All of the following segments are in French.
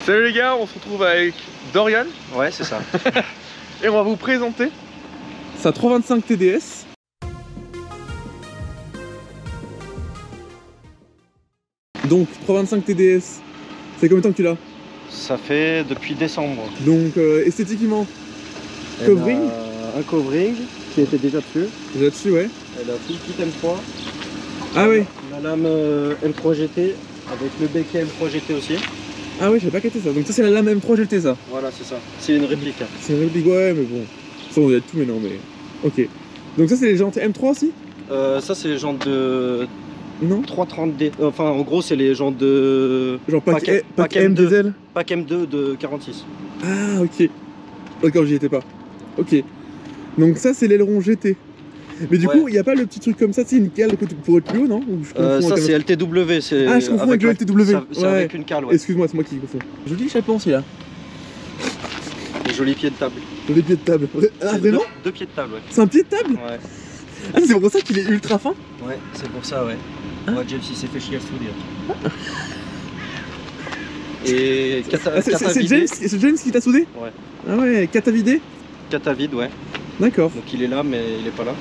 Salut les gars, on se retrouve avec Dorian. Ouais, c'est ça. Et on va vous présenter sa 325 TDS. Donc 325 TDS, c'est combien de temps que tu l'as? Ça fait depuis décembre. Donc esthétiquement, covering, un covering qui était déjà dessus. déjà dessus, ouais. Elle a tout le kit M3. Ah ouais. La lame M3 GT avec le becquet M3 GT aussi. Ah ouais, j'avais pas capté ça. Donc ça c'est la lame M3 GT ça. Voilà, c'est ça. C'est une réplique. C'est une réplique, ouais, mais bon. Ça on a tout maintenant, mais ok. Donc ça c'est les jantes M3 aussi? Ça c'est les jantes de Non. 330D. Enfin en gros c'est les jantes de... Genre pack M diesel. Pack M2 de 46. Ah ok. D'accord, j'y étais pas. Ok. Donc ça c'est l'aileron GT. Mais du coup, il n'y a pas le petit truc comme ça, c'est une cale pour être plus haut, non? Ça c'est LTW. Ah, je confonds avec le LTW. C'est avec une cale, ouais. Excuse-moi, c'est moi qui confonds. Joli chaperon celui-là. Joli pied de table. Joli pied de table. Ah, vraiment? Deux pieds de table, ouais. C'est un pied de table? Ouais. Ah, c'est pour ça qu'il est ultra fin? Ouais, c'est pour ça, ouais. Hein? Moi, James, il s'est fait chier à souder. Et c'est James qui t'a soudé? Ouais. Ah ouais, cata vidé? Cata vide, ouais. D'accord. Donc il est là, mais il est pas là.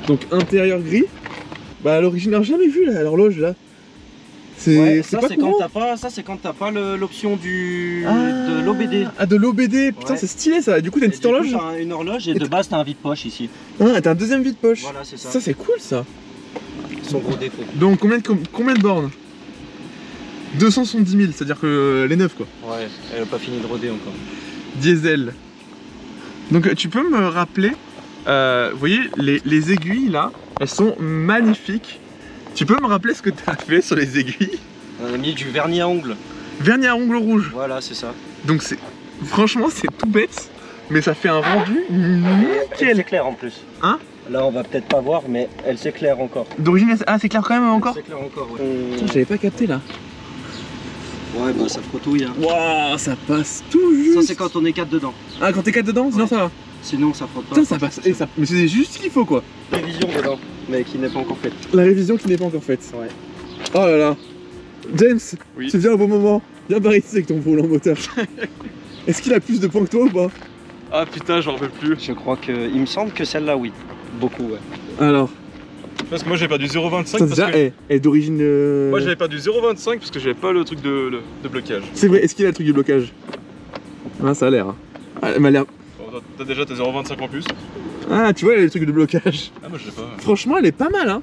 Donc intérieur gris. Bah à l'origine, j'ai jamais vu l'horloge là. Ouais, c'est pas courant. Ça c'est quand t'as pas l'option de l'OBD. Ah, de l'OBD, putain, ouais. C'est stylé ça. Du coup t'as une petite horloge. T'as une horloge et de base t'as un vide-poche ici. Ah, t'as un deuxième vide-poche. Voilà, c'est ça. Ça c'est cool ça. Son gros défaut. Donc combien de bornes? 270 000, c'est-à-dire que les neufs quoi. Ouais, elle a pas fini de roder encore. Diesel. Donc tu peux me rappeler, vous voyez les aiguilles là, elles sont magnifiques. Tu peux me rappeler ce que tu as fait sur les aiguilles? On a mis du vernis à ongles. Vernis à ongles rouge. Voilà, c'est ça. Donc franchement c'est tout bête, mais ça fait un rendu nickel. Elle s'éclaire en plus. Hein? Là on va peut-être pas voir, mais elle s'éclaire encore. D'origine, ah c'est clair quand même encore? Elle s'éclaire encore, ouais. Putain, j'avais pas capté là. Ouais, bah ça frotouille. Hein. Waouh, ça passe tout juste. Ça c'est quand on est 4 dedans. Ah, quand t'es 4 dedans, sinon ouais. ça va. Sinon ça frotte pas. Putain, ça passe. Et ça... Mais c'est juste ce qu'il faut quoi. Révision dedans, mais qui n'est pas encore faite. La révision qui n'est pas encore faite. Ouais. Oh là là. James, oui. Tu viens au bon moment. Viens par ici avec ton volant moteur. Est-ce qu'il a plus de points que toi ou pas? Ah putain, j'en rappelle plus. Je crois que... Il me semble que celle-là, oui. Beaucoup, ouais. Alors. Parce que moi j'avais pas du 0,25 parce déjà, que... est d'origine... Moi j'avais pas du 0,25 parce que j'avais pas le truc de blocage. C'est vrai, est-ce qu'il a le truc de blocage? Ah, ça a l'air. Ah, elle m'a l'air... Bon, t'as déjà tes 0,25 en plus. Ah, tu vois, elle a le truc de blocage. Ah, moi je l'ai pas. Franchement, elle est pas mal, hein.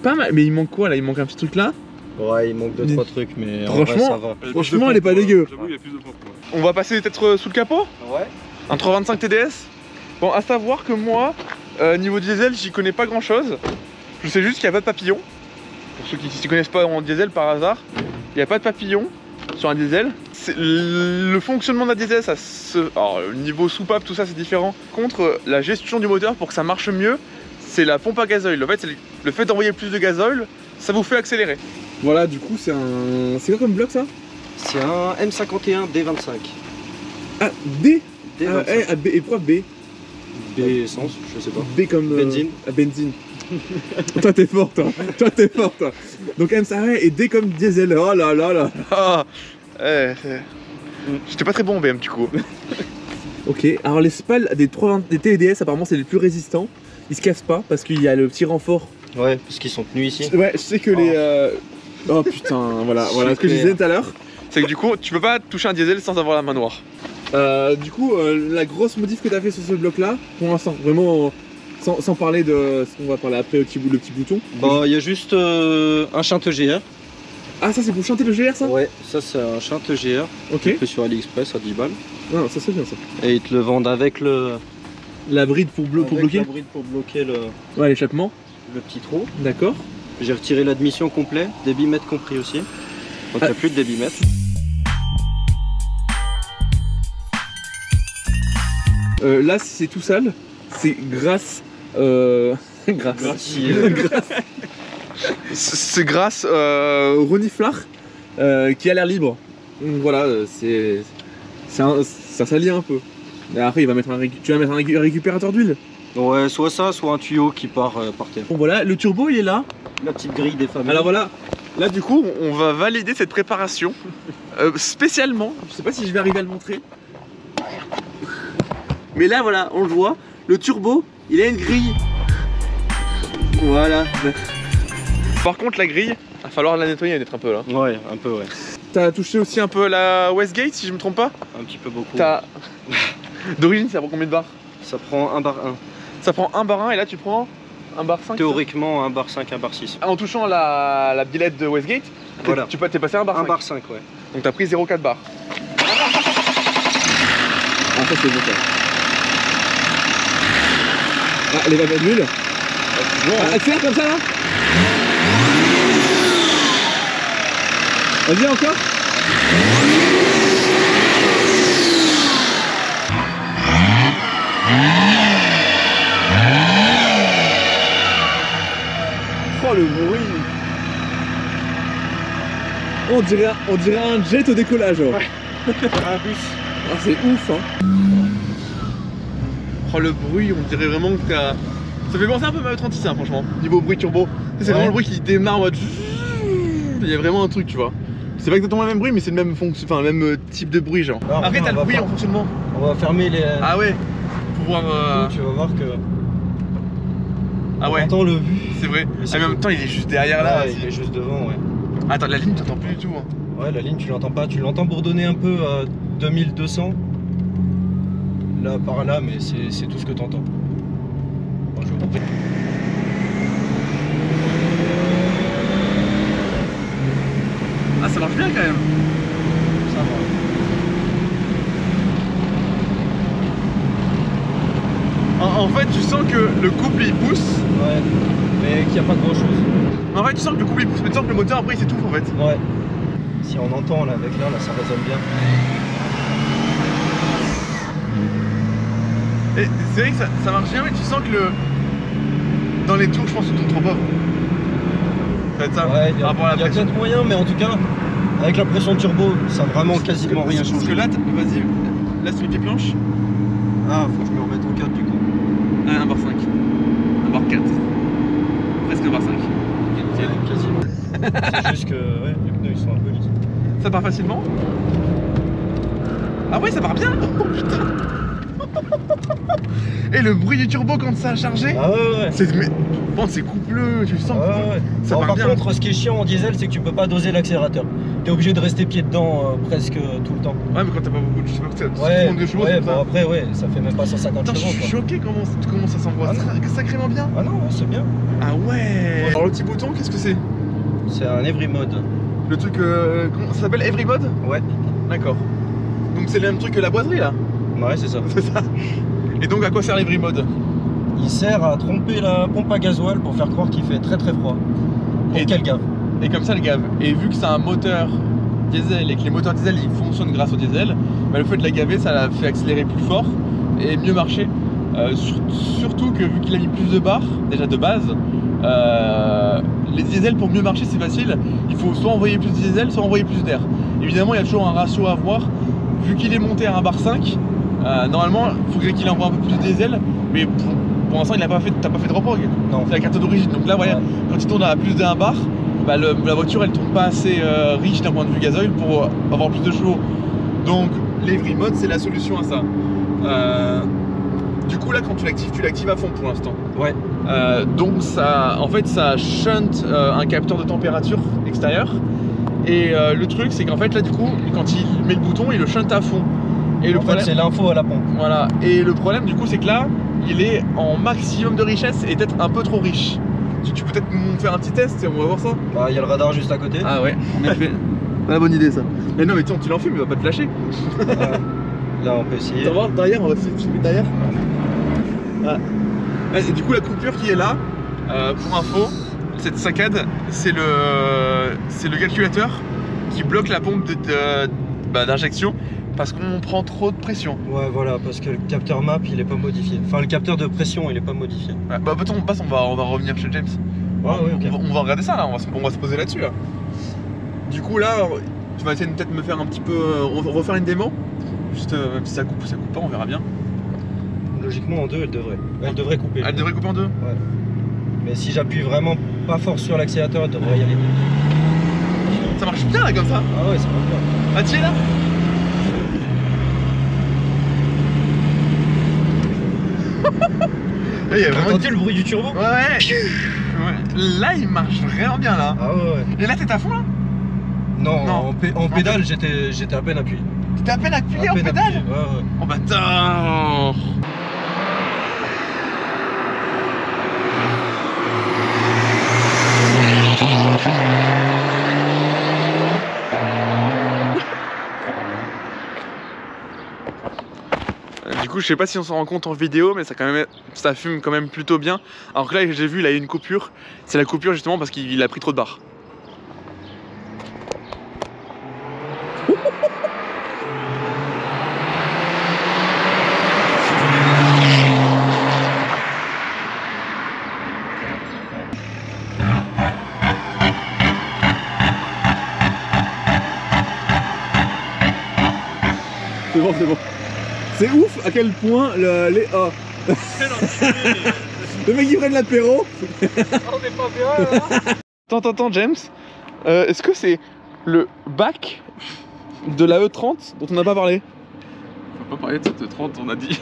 Pas mal. Mais il manque quoi là? Il manque un petit truc là? Ouais, il manque 2-3 trucs, mais franchement, en vrai, ça va. Franchement, elle est pas dégueu. J'avoue, il y a plus de points. On va passer peut-être sous le capot? Ouais. Un 325 TDS. Bon, à savoir que moi, niveau diesel, j'y connais pas grand chose. Je sais juste qu'il n'y a pas de papillon. Pour ceux qui ne s'y connaissent pas en diesel par hasard, il n'y a pas de papillon sur un diesel. Le fonctionnement d'un diesel, alors, le niveau soupape, tout ça c'est différent. Contre la gestion du moteur pour que ça marche mieux, c'est la pompe à gazoil. En fait, c'est le fait d'envoyer plus de gazoil, ça vous fait accélérer. Voilà, du coup, c'est un... C'est quoi comme bloc ça? C'est un M51 D25. Ah, D? D25. Ah, B, et pourquoi B? B essence, je sais pas. B comme... benzine. Benzine. Toi t'es fort toi. Toi t'es fort toi. Donc M et D comme diesel. Oh là là là là. J'étais pas très bon en BM du coup. Ok, alors les spales des TDS apparemment c'est les plus résistants. Ils se cassent pas parce qu'il y a le petit renfort. Ouais, parce qu'ils sont tenus ici. Ouais, je sais que les... Oh putain, voilà ce que je disais tout à l'heure. C'est que du coup tu peux pas toucher un diesel sans avoir la main noire. Du coup la grosse modif que t'as fait sur ce bloc là, pour l'instant, vraiment... Sans parler de ce qu'on va parler après, le petit bouton. Bah, il y a juste un shunt GR. Ah, ça c'est pour chanter le GR ça? Ouais, ça c'est un shunt GR. Ok. Tu fais sur AliExpress à 10 balles. Non, ça c'est bien ça. Et ils te le vendent avec la bride pour bloquer? La bride pour bloquer ouais, l'échappement. Le petit trou. D'accord. J'ai retiré l'admission complet, débitmètre compris aussi. Donc il n'y a plus de débitmètre. Là, si c'est tout sale, c'est grâce... C'est grâce reniflard qui a l'air libre. Donc voilà, ça salit un peu. Et après, tu vas mettre un récupérateur d'huile. Ouais, soit ça, soit un tuyau qui part par terre. Bon voilà, le turbo il est là. La petite grille des familles. Alors voilà, là du coup on va valider cette préparation spécialement, je sais pas si je vais arriver à le montrer. Mais là voilà, on le voit, le turbo, il a une grille. Voilà. Par contre la grille, il va falloir la nettoyer d'être un peu là. Ouais, un peu, ouais. T'as touché aussi un peu la Westgate si je me trompe pas? Un petit peu beaucoup. D'origine ça prend combien de bars? Ça prend 1 bar 1. Ça prend 1 bar 1 et là tu prends 1 bar 5. Théoriquement 1 bar 5, 1 bar 6. En touchant la billette de Westgate, Voilà. t'es passé 1 bar 5. 1 bar 5, ouais. Donc t'as pris 0,4 bar. Ah ça c'est bon ça. Ah les babelles d'huile. Accélère comme ça là. Vas-y encore. Oh le bruit. On dirait un jet au décollage. Ouais. Un bus. Ah, c'est ouf hein. Oh le bruit, on dirait vraiment que t'as... Ça fait penser un peu à ma E36 hein, franchement. Niveau bruit turbo. C'est vraiment le bruit qui démarre en mode... Il y a vraiment un truc tu vois. C'est pas exactement le même bruit mais c'est le même fonction, enfin le même type de bruit genre. Alors, après t'as le bruit en fonctionnement. On va fermer les... Ah ouais. Pour voir... Tu vas voir que... Ah ouais. On entend le vu. C'est vrai. Mais en même temps il est juste derrière là. Ouais, il est juste devant, ouais. Attends, la ligne t'entends plus du tout hein. Ouais, la ligne tu l'entends pas, tu l'entends bourdonner un peu à 2200. Là, par là, mais c'est tout ce que t'entends. Bonjour. Ah ça marche bien quand même. Ça va. En fait tu sens que le couple il pousse. Ouais, mais qu'il n'y a pas grand chose. En fait tu sens que le couple il pousse, mais tu sens que le moteur après il s'étouffe en fait. Ouais. Si on entend là avec là, ça résonne bien. Et c'est vrai que ça marche bien mais tu sens que le... Dans les tours je pense que tu tournes trop pas. Ça va être ça, Ouais, il y par a, rapport à la pression. peut-être moyen, mais en tout cas, avec la pression turbo, ça a vraiment quasiment rien Parce changé. que là, vas-y, là sur les pieds planches. Ah, faut que je me remette au 4 du coup. Ah, 1 bar 5. 1 bar 4. Presque 1 bar 5. Ouais, quasiment. C'est juste que ouais, les pneus ils sont un peu lisses. Ça part facilement. Ah ouais, ça part bien. Oh putain. Et le bruit du turbo quand ça a chargé. Ah ouais. C'est coupleux, tu sens Ouais. ça Alors, part par bien. contre, ce qui est chiant en diesel, c'est que tu peux pas doser l'accélérateur. T'es obligé de rester pied dedans presque tout le temps. Ouais, mais quand t'as pas beaucoup de chevaux, Ouais, de chevaux, ouais, c'est bon ça. après, ouais, ça fait même pas 150 Putain, je chevaux. suis quoi. choqué comment ça s'envoie. Ah non. Sacrément bien. Ah non, ouais, c'est bien. Ah ouais. Alors le petit bouton, qu'est-ce que c'est? C'est un every mode. Le truc, comment ça s'appelle? Every Mode? Ouais. D'accord. Donc c'est le même truc que la boiserie là. Ouais, c'est ça. C'est ça. Et donc à quoi sert l'Every Mode? Il sert à tromper la pompe à gasoil pour faire croire qu'il fait très très froid. Pour qu'elle gave. Et comme ça le gave. Et vu que c'est un moteur diesel et que les moteurs diesel ils fonctionnent grâce au diesel, bah, le fait de la gaver ça la fait accélérer plus fort et mieux marcher. Surtout que vu qu'il a mis plus de barres déjà de base, les diesels pour mieux marcher c'est facile, il faut soit envoyer plus de diesel soit envoyer plus d'air. Évidemment il y a toujours un ratio à voir, vu qu'il est monté à 1 bar 5, normalement il faudrait qu'il envoie un peu plus de diesel, mais pour l'instant t'as pas fait de repos. Non. C'est la carte d'origine, donc là voilà, Ouais. quand il tourne à plus d'1 bar, bah, la voiture elle tourne pas assez riche d'un point de vue gasoil pour avoir plus de chevaux. Donc l'Every Mode c'est la solution à ça. Du coup là quand tu l'actives à fond pour l'instant. Ouais. Donc ça, en fait ça shunt un capteur de température extérieur. Et le truc c'est qu'en fait là du coup quand il met le bouton il le shunt à fond. Et le En fait, problème, c'est l'info à la pompe. voilà. Et le problème du coup c'est que là il est en maximum de richesse et peut-être un peu trop riche. Tu peux peut-être nous faire un petit test et on va voir ça. Bah, il y a le radar juste à côté. Ah ouais, en effet. La bonne idée ça. Mais non mais tiens, tu l'enfumes, il va pas te lâcher. Là, on peut essayer. Tu vas voir derrière, on va essayer de filmer derrière. Ah. Et du coup la coupure qui est là, pour info, cette saccade, c'est le calculateur qui bloque la pompe d'injection parce qu'on prend trop de pression. Ouais, voilà, parce que le capteur map il est pas modifié. Enfin, le capteur de pression il est pas modifié. Ouais, bah on passe, on va revenir chez James. Ouais, ok. On va regarder ça là, on va se poser là-dessus là. Du coup là, tu vas essayer de peut-être me faire un petit peu, refaire une démo. Juste même si ça coupe ou ça coupe pas, on verra bien. Logiquement en deux elle devrait. Elle devrait couper. Elle devrait couper en deux. Ouais. Mais si j'appuie vraiment pas fort sur l'accélérateur, elle devrait y aller. Ça marche bien là comme ça. Ah ouais, ça marche bien. Ah tiens là. Il y a T'as vraiment entendu le bruit du turbo? Ouais, ouais. Là il marche vraiment bien là. Ah ouais. Et là t'es à fond là? Non, Non. en pédale, j'étais à peine appuyé. T'es à peine appuyé À en peine pédale? appuyé, ouais, ouais. Oh bâtard. Du coup, je sais pas si on s'en rend compte en vidéo, mais ça fume quand même plutôt bien. Alors que là, j'ai vu, il a eu une coupure. C'est la coupure justement parce qu'il a pris trop de barres. C'est bon, c'est bon. C'est ouf à quel point les A. Le mec qui prenne l'apéro. On est pas bien là. Attends, James. Est-ce que c'est le bac de la E30 dont on n'a pas parlé? On va pas parler de cette 30, on a dit.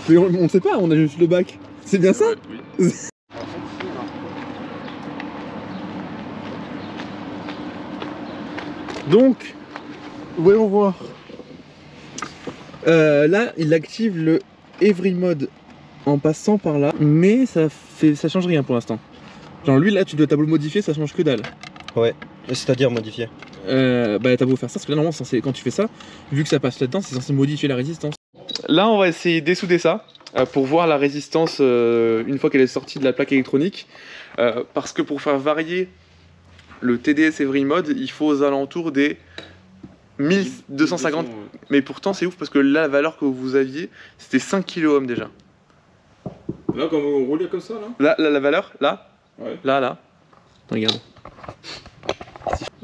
Mais on sait pas, on a juste le bac. C'est bien ça? Oui. Donc, voyons voir. Là, il active le Every Mode en passant par là, mais ça change rien pour l'instant. Genre lui, là, tu dois tableau modifier, ça change que dalle. Ouais, c'est-à-dire modifier. Bah t'as beau faire ça, parce que là normalement quand tu fais ça, vu que ça passe là-dedans, c'est censé modifier la résistance. Là on va essayer d'essouder ça pour voir la résistance une fois qu'elle est sortie de la plaque électronique. Parce que pour faire varier le TDS Every Mode, il faut aux alentours des 1250. Mais pourtant c'est ouf parce que là la valeur que vous aviez c'était 5 kOhm déjà. Là, quand on roule comme ça, là. Là la valeur, là, Ouais. là. Regarde.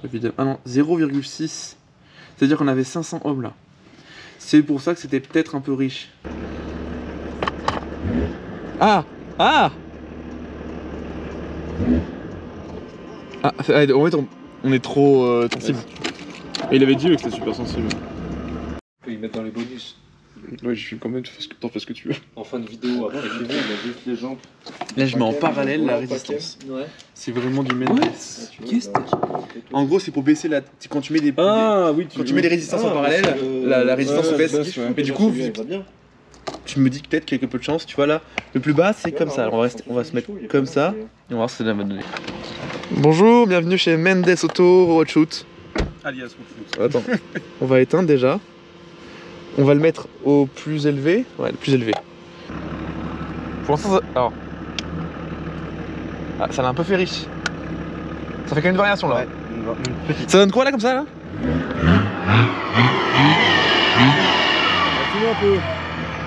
Évidemment. Ah non, 0,6. C'est-à-dire qu'on avait 500 ohms là. C'est pour ça que c'était peut-être un peu riche. Ah en fait, on est trop sensible. Et il avait dit que c'était super sensible. Faut y mettre dans les bonus. Ouais, je filme quand même, t'en fais ce que tu veux. En fin de vidéo, après tu veux, on a juste les jambes. Là, je mets en parallèle la résistance. Ouais. C'est vraiment du Mendes. Qu'est-ce que En gros, c'est pour baisser la. Quand tu mets des. Ah oui, Quand tu mets des résistances en parallèle, la résistance baisse. Mais du coup, tu me dis que peut-être qu'il y a peu de chance. Tu vois là, le plus bas, c'est comme ça. Alors on va se mettre comme ça. Et on va voir ce que ça va donner. Bonjour, bienvenue chez Mendes Auto Road Shoot. Alias Foot. Attends, on va éteindre déjà. On va le mettre au plus élevé. Ouais, le plus élevé. Pour l'instant, ça... Alors... Ah, ça l'a un peu fait riche. Ça fait quand même une variation là. Ouais, une petite. Ça donne quoi là comme ça là? On va filmer un peu.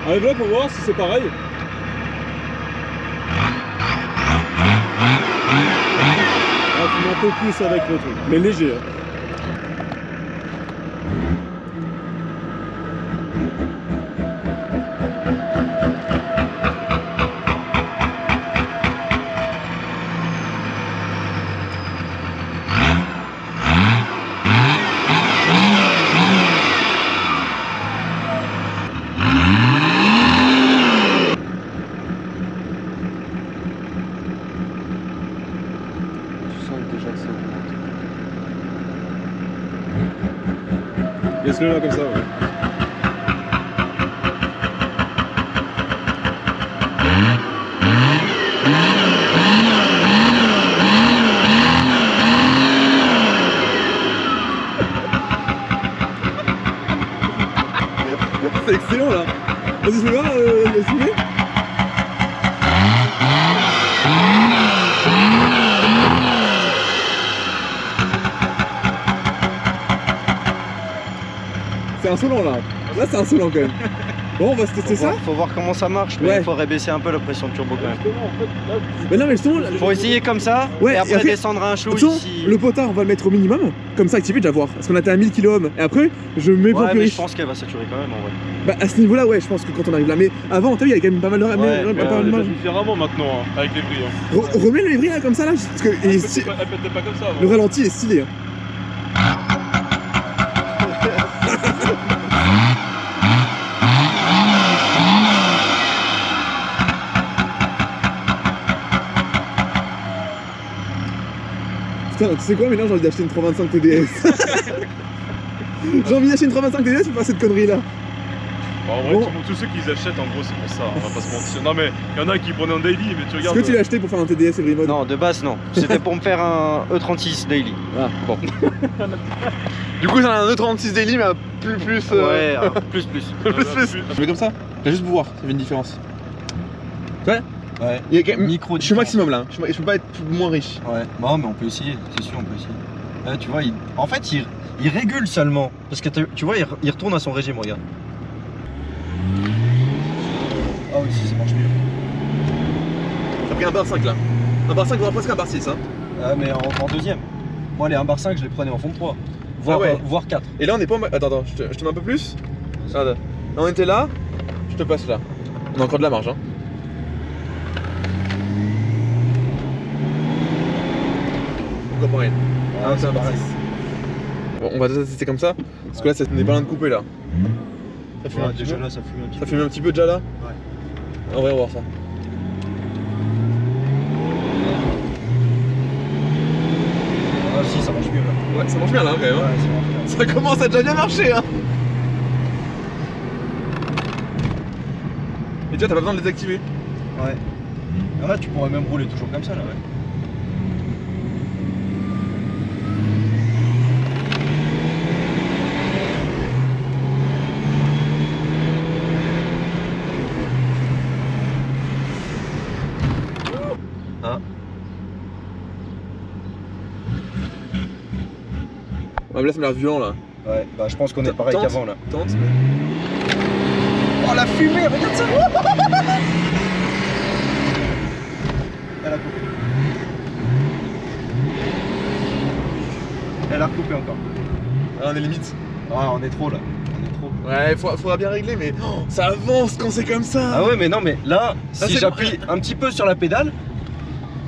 Arrive là pour voir si c'est pareil. On va filmer un peu plus avec le truc. Mais léger. Hein. Laisse-le là comme ça, ouais. C'est excellent là. Vas-y, c'est là, suivez. C'est insolent là. Là c'est insolent quand même. Bon, on va se tester ça. Faut voir comment ça marche, mais Ouais. il faudrait baisser un peu la pression de turbo quand même. Mais non, mais justement, Faut essayer comme ça, Ouais, et et après après, descendre un chou attention, ici. le potard, on va le mettre au minimum, comme ça activé déjà voir. Parce qu'on atteint à 1000 km. Et après, je me mets pour Ouais, plus mais riche. je pense qu'elle va saturer quand même en vrai. Bah, à ce niveau-là, ouais, je pense que quand on arrive là. Mais avant, t'as vu, il y a quand même pas mal de. Ouais, pas mal de marge. différemment maintenant, hein, avec les brilles. Hein. Remets le lévrier là, comme ça là, parce que Elle pétait pas comme ça. le ralenti il est stylé. Hein. Putain, tu sais quoi, maintenant j'ai envie d'acheter une 325 TDS. J'ai envie d'acheter une 325 TDS pour faire cette connerie là. Bah, en vrai, Bon. tous ceux qui les achètent, en gros, c'est pour ça, on va pas se mentir. Non, mais il y en a qui prenaient un daily, mais tu Est-ce regardes. que tu l'as acheté pour faire un TDS Every Mode? Non, de base non. C'était pour me faire un E36 daily. Ah, bon. Du coup, c'est un E36 daily, mais un plus. Ouais, plus. plus. Je mets comme ça. Là, juste pour voir, ça fait une différence. Ouais. Il y a quand même- Micro. Je suis au maximum là, je peux pas être moins riche. Ouais. Non, mais on peut essayer. C'est sûr, on peut essayer. Là, tu vois, en fait, il régule seulement. Parce que tu vois, il retourne à son régime, regarde. Ah oui, si, ça marche mieux. J'ai pris un bar 5 là. Un bar 5 voire presque un bar 6 hein. Ah, mais en deuxième. Moi, les 1 bar 5, je les prenais en fond de 3. Voire, Ah ouais. Voire 4. Et là on est pas. Attends, je te mets un peu plus. Regarde. Là on était là, je te passe là. On a encore de la marge hein. Pourquoi pareil? Ah, c'est un bar 6. Bon, on va tester comme ça, parce que là ça n'est pas loin de couper là. Ça fume un petit Déjà peu. là, ça fume un petit Ça peu. fume un petit peu déjà là? Ouais. On va voir ça. Ah si, ça marche mieux là. Ouais, ça marche bien là quand même. Ouais, Hein. ça marche bien. Ça commence à déjà bien marcher hein. Et tu vois, t'as pas besoin de les activer. Ouais. Ah, là, tu pourrais même rouler toujours comme ça là, ouais. Hein? Ouais, mais là ça m'a l'air violent là. Ouais, bah je pense qu'on est pareil Tente. qu'avant là. Tente, mais. Oh la fumée, regarde ça! Elle a coupé. Elle a recoupé encore. Ah, on est limite. Ah, on est trop là. On est trop. Ouais, faudra bien régler, mais oh, ça avance quand c'est comme ça. Ah ouais, mais non, mais là, Ah, si c'est j'appuie un petit peu sur la pédale.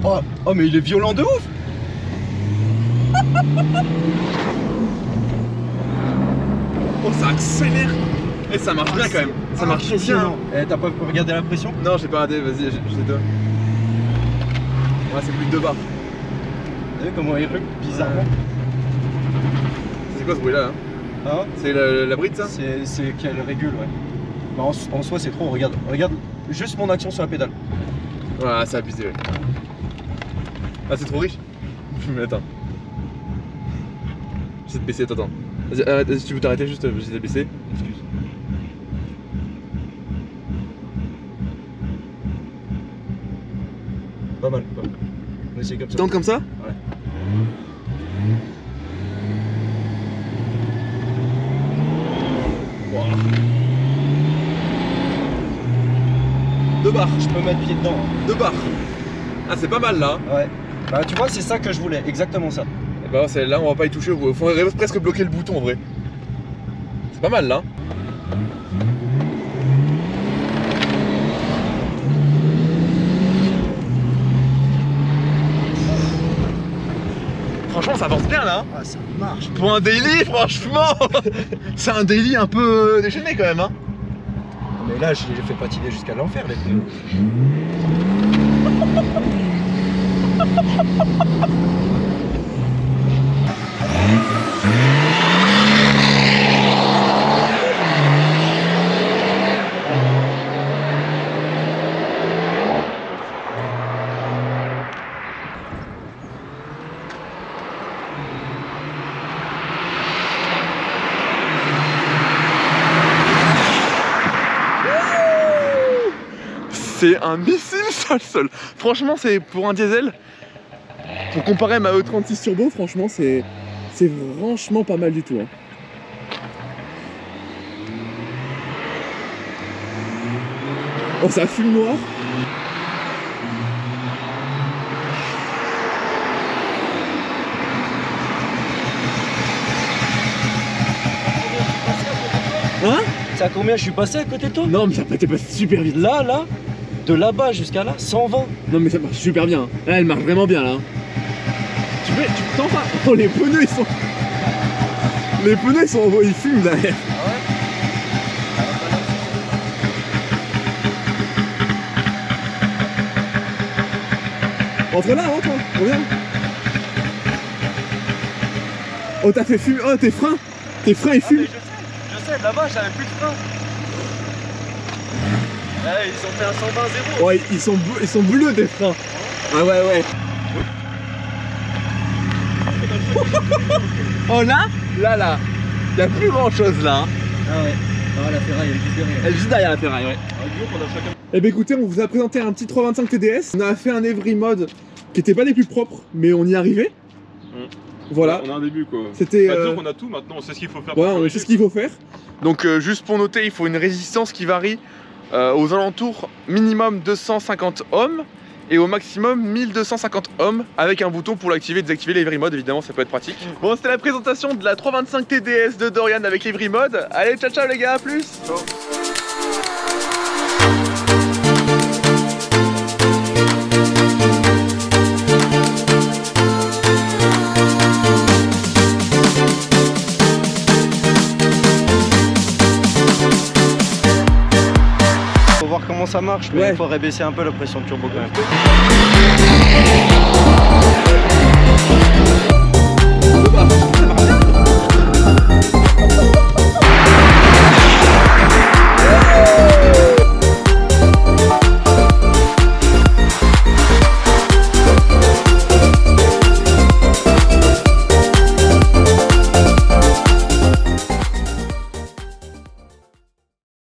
Oh, mais il est violent de ouf! Oh, ça accélère. Et ça marche bien quand même. Ça marche bien. Impressionnant. Eh, t'as pas regardé la pression? Non, j'ai pas raté, vas-y, j'ai deux. Ouais, c'est plus de 2 bars. T'as vu comment il recule bizarrement? C'est quoi ce bruit là? Hein? C'est la bride ça? C'est qu'elle régule, ouais. Bah, en soi, c'est trop. Regarde juste mon action sur la pédale. Ouais, c'est abusé, ouais. Ah, c'est trop riche. Mais attends. J'essaie de baisser, attends. Vas-y, arrête, si tu veux t'arrêter, juste j'essaie de baisser. Excuse. Pas mal, pas mal. On essaie comme ça. Tente comme ça? Ouais. Wow. 2 bars. Je peux mettre pied dedans. 2 bars. Ah, c'est pas mal là. Ouais. Bah, tu vois, c'est ça que je voulais, exactement ça. Et bah, là, on va pas y toucher. Faudrait presque bloquer le bouton en vrai. C'est pas mal là. Franchement, ça avance bien là. Ah, ça marche. Pour un daily, franchement, c'est un daily un peu déchaîné quand même. Hein. Mais là, je les fais patiner jusqu'à l'enfer, les pneus. C'est un missile sol. Franchement, c'est pour un diesel. Pour comparer à ma E36 Turbo, franchement, c'est franchement pas mal du tout. Hein. Oh, ça fume noir. Hein? C'est à combien je suis passé à côté de toi? Non, mais t'es passé super vite. Là, de là-bas jusqu'à là, 120. Non, mais ça marche super bien. Là, elle marche vraiment bien, là. Tu t'en vas. Oh, les pneus, ils sont... Les pneus, ils fument derrière. Entre là, rentre, reviens. Oh, t'as fait fumer. Oh, tes freins ils fument. Je sais, là-bas j'avais plus de frein. Ouais, ils ont fait un 120-0. Ouais, ils sont bleus tes freins. Ah ouais. Oh là, y'a plus grand chose là. Ah ouais. Ah, la ferraille, elle est juste derrière. Elle est juste derrière la ferraille, ouais. Eh ben écoutez, on vous a présenté un petit 325 TDS. On a fait un Every Mode qui était pas des plus propres, mais on y arrivait. Voilà. On a un début quoi. C'était. Disons qu'on a tout maintenant, on sait ce qu'il faut faire. Voilà, on sait ce qu'il faut faire. Donc juste pour noter, il faut une résistance qui varie aux alentours minimum 250 ohms et au maximum 1250 ohms avec un bouton pour l'activer et désactiver l'Every Mode, évidemment ça peut être pratique. Bon, c'était la présentation de la 325 TDS de Dorian avec l'Every Mode. Allez, ciao les gars, à plus. Ciao. Comment ça marche, mais il faudrait baisser un peu la pression de turbo quand même.